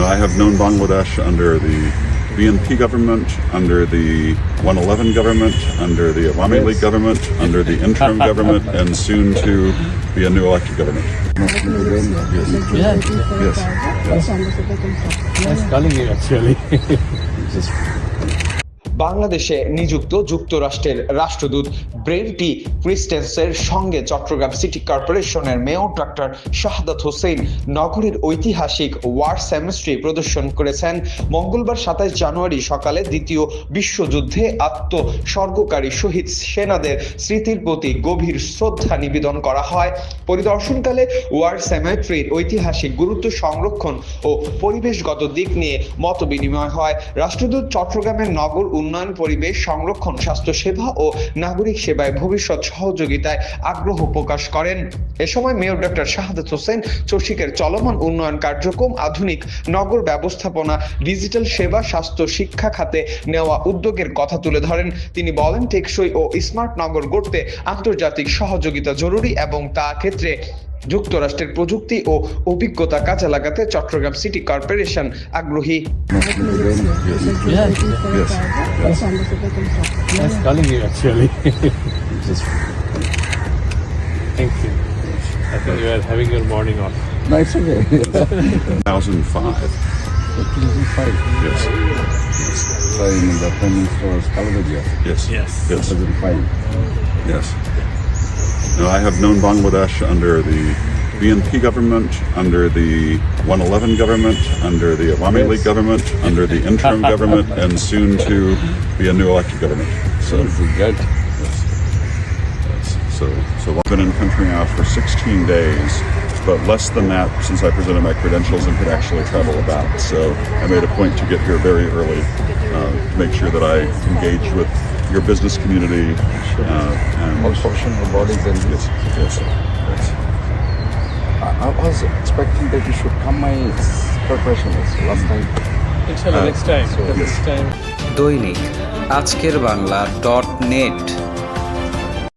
I have known Bangladesh under the BNP government, under the 111 government, under the Awami League government, under the interim government, and soon to be a new elected government. Yeah. Yes. Nice calling you actually. বাংলাদেশে নিযুক্ত যুক্তরাষ্ট্রের রাষ্ট্রদূত ব্রেন্টি ক্রিস্টেন্সের সঙ্গে Chittagong city কর্পোরেশনের mayor doctor Shahadat Hossain নগরীর ঐতিহাসিক war সেমেস্ট্রি প্রদর্শন করেছেন। মঙ্গলবার ২৭ জানুয়ারি সকালে দ্বিতীয় বিশ্বযুদ্ধে আত্মসর্গকারী শহীদ সেনাদের স্মৃতির প্রতি গভীর শ্রদ্ধা নিবেদন করা হয়। পরিদর্শনকালে ওয়ার সেমেট্রির ঐতিহাসিক গুরুত্ব, সংরক্ষণ ও পরিবেশগত দিক নিয়ে মতবিনিময় হয়। রাষ্ট্রদূত চট্টগ্রামের নগর উন্নয়ন, পরিবেশ সংরক্ষণ, স্বাস্থ্যসেবা ও নাগরিক সেবায় ভবিষ্যৎ সহযোগিতায় আগ্রহ প্রকাশ করেন। এ সময় মেয়র ডক্টর শাহাদাত হোসেন চসিকের চলমান উন্নয়ন কার্যক্রম, আধুনিক নগর ব্যবস্থাপনা, ডিজিটাল সেবা, স্বাস্থ্য, শিক্ষা খাতে নেওয়া উদ্যোগের কথা তুলে ধরেন। তিনি বলেন, টেকসই ও স্মার্ট নগর গড়তে আন্তর্জাতিক সহযোগিতা জরুরি এবং তা ক্ষেত্রে যুক্তরাষ্ট্রের প্রযুক্তি ও অভিজ্ঞতা কাজে লাগাতে চট্টগ্রাম সিটি কর্পোরেশন আগ্রহী। Yeah. Yes. Nice calling you actually. Thank you. I think you are having your morning off. No, it's okay. 2005. 2005. Yes. So in the Prime Minister was Kalabajia. Yes. Yes. Yes. 2005. Yes. Now, I have known Bangladesh under the BNP government, under the 111 government, under the Awami League government, under the interim government, and soon to be a new elected government. So, It's good. yes. So I've been in country now for 16 days, but less than that since I presented my credentials and could actually travel about. So I made a point to get here very early to make sure that I engage with your business community and All professional bodies and yes, yes, yes. I was expecting that you should come my corporation last time. Inshallah next time. yes. Next time. দৈনিক আজকের Bangla .net